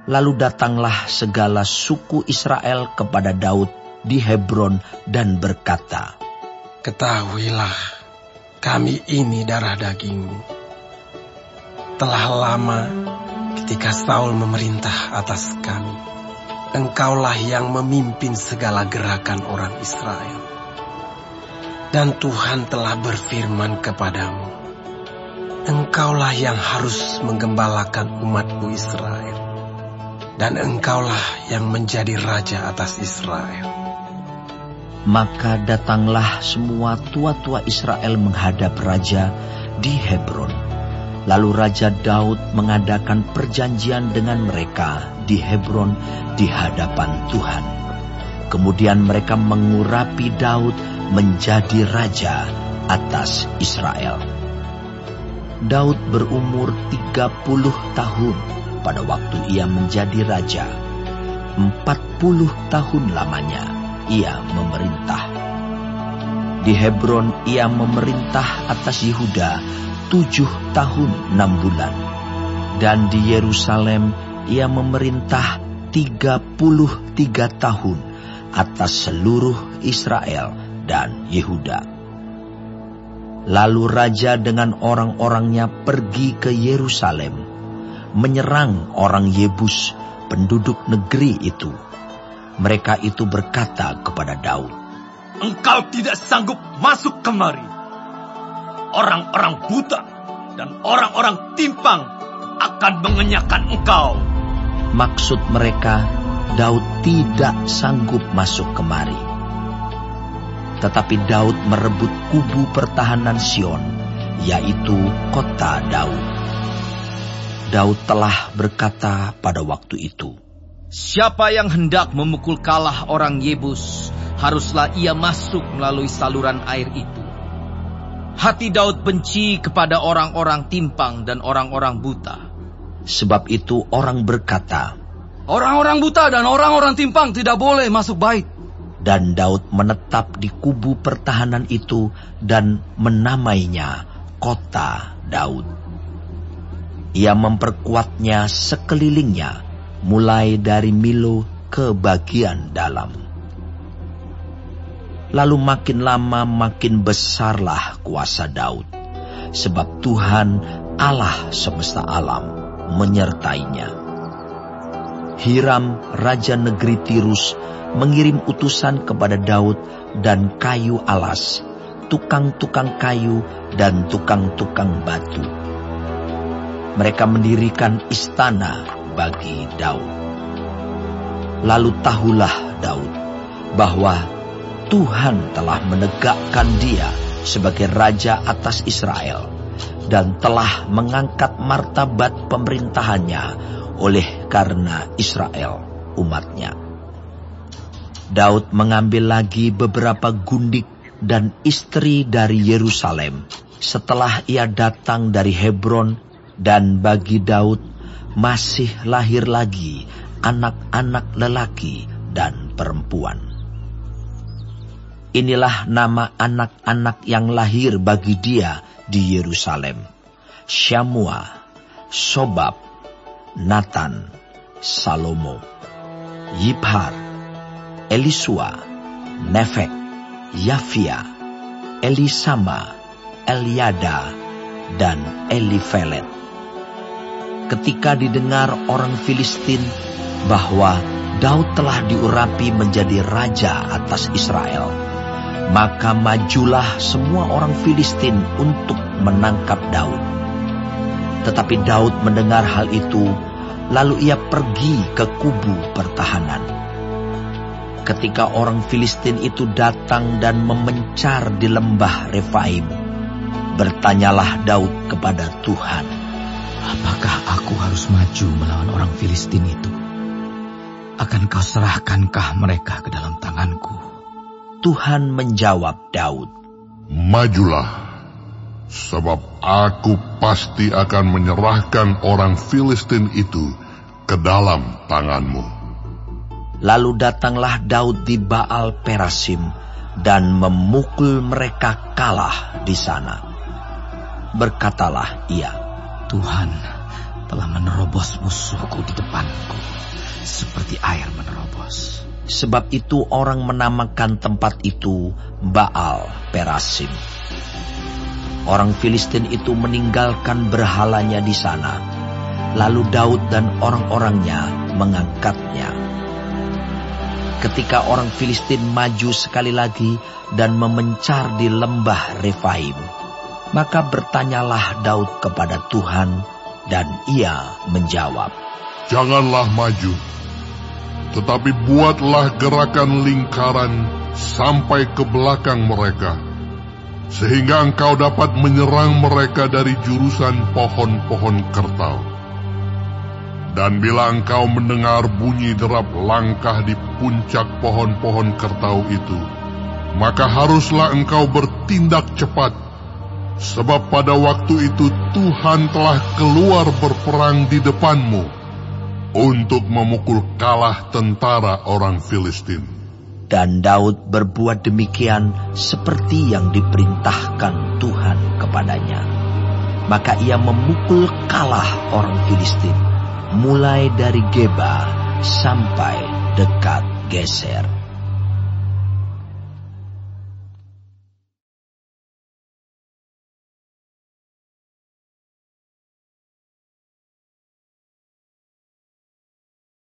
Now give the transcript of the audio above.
Lalu datanglah segala suku Israel kepada Daud di Hebron dan berkata, "Ketahuilah, kami ini darah dagingmu. Telah lama ketika Saul memerintah atas kami, engkaulah yang memimpin segala gerakan orang Israel. Dan Tuhan telah berfirman kepadamu, engkaulah yang harus menggembalakan umatku Israel. Dan engkaulah yang menjadi raja atas Israel." Maka datanglah semua tua-tua Israel menghadap raja di Hebron. Lalu Raja Daud mengadakan perjanjian dengan mereka di Hebron di hadapan Tuhan. Kemudian mereka mengurapi Daud menjadi raja atas Israel. Daud berumur 30 tahun pada waktu ia menjadi raja. 40 tahun lamanya ia memerintah. Di Hebron ia memerintah atas Yehuda 7 tahun 6 bulan. Dan di Yerusalem ia memerintah 33 tahun atas seluruh Israel dan Yehuda. Lalu raja dengan orang-orangnya pergi ke Yerusalem, menyerang orang Yebus, penduduk negeri itu. Mereka itu berkata kepada Daud, "Engkau tidak sanggup masuk kemari. Orang-orang buta dan orang-orang timpang akan mengenyahkan engkau." Maksud mereka, Daud tidak sanggup masuk kemari. Tetapi Daud merebut kubu pertahanan Sion, yaitu kota Daud. Daud telah berkata pada waktu itu, "Siapa yang hendak memukul kalah orang Yebus, haruslah ia masuk melalui saluran air itu." Hati Daud benci kepada orang-orang timpang dan orang-orang buta. Sebab itu orang berkata, "Orang-orang buta dan orang-orang timpang tidak boleh masuk bait." Dan Daud menetap di kubu pertahanan itu dan menamainya Kota Daud. Ia memperkuatnya sekelilingnya, mulai dari Milo ke bagian dalam. Lalu makin lama makin besarlah kuasa Daud, sebab Tuhan Allah semesta alam menyertainya. Hiram, raja negeri Tirus, mengirim utusan kepada Daud dan kayu alas, tukang-tukang kayu dan tukang-tukang batu. Mereka mendirikan istana bagi Daud. Lalu tahulah Daud bahwa Tuhan telah menegakkan dia sebagai raja atas Israel dan telah mengangkat martabat pemerintahannya oleh karena Israel umatnya. Daud mengambil lagi beberapa gundik dan istri dari Yerusalem setelah ia datang dari Hebron, dan bagi Daud masih lahir lagi anak-anak lelaki dan perempuan. Inilah nama anak-anak yang lahir bagi dia di Yerusalem: Syamua, Sobab, Natan, Salomo, Yibhar, Elisua, Nefek, Yafia, Elisama, Eliada, dan Elifelet. Ketika didengar orang Filistin bahwa Daud telah diurapi menjadi raja atas Israel, maka majulah semua orang Filistin untuk menangkap Daud. Tetapi Daud mendengar hal itu, lalu ia pergi ke kubu pertahanan. Ketika orang Filistin itu datang dan memencar di lembah Refaim, bertanyalah Daud kepada Tuhan, "Apakah aku harus maju melawan orang Filistin itu? Akan kau serahkankah mereka ke dalam tanganku?" Tuhan menjawab Daud, "Majulah, sebab aku pasti akan menyerahkan orang Filistin itu ke dalam tanganmu." Lalu datanglah Daud di Baal Perasim dan memukul mereka kalah di sana. Berkatalah ia, "Tuhan telah menerobos musuhku di depanku, seperti air menerobos. Sebab itu orang menamakan tempat itu Baal Perasim. Orang Filistin itu meninggalkan berhalanya di sana. Lalu Daud dan orang-orangnya mengangkatnya. Ketika orang Filistin maju sekali lagi dan memencar di lembah Refaim, maka bertanyalah Daud kepada Tuhan, dan ia menjawab, Janganlah maju, tetapi buatlah gerakan lingkaran sampai ke belakang mereka, sehingga engkau dapat menyerang mereka dari jurusan pohon-pohon kertau. Dan bila engkau mendengar bunyi derap langkah di puncak pohon-pohon kertau itu, maka haruslah engkau bertindak cepat, sebab pada waktu itu Tuhan telah keluar berperang di depanmu untuk memukul kalah tentara orang Filistin. Dan Daud berbuat demikian seperti yang diperintahkan Tuhan kepadanya. Maka ia memukul kalah orang Filistin, mulai dari Geba sampai dekat Geser.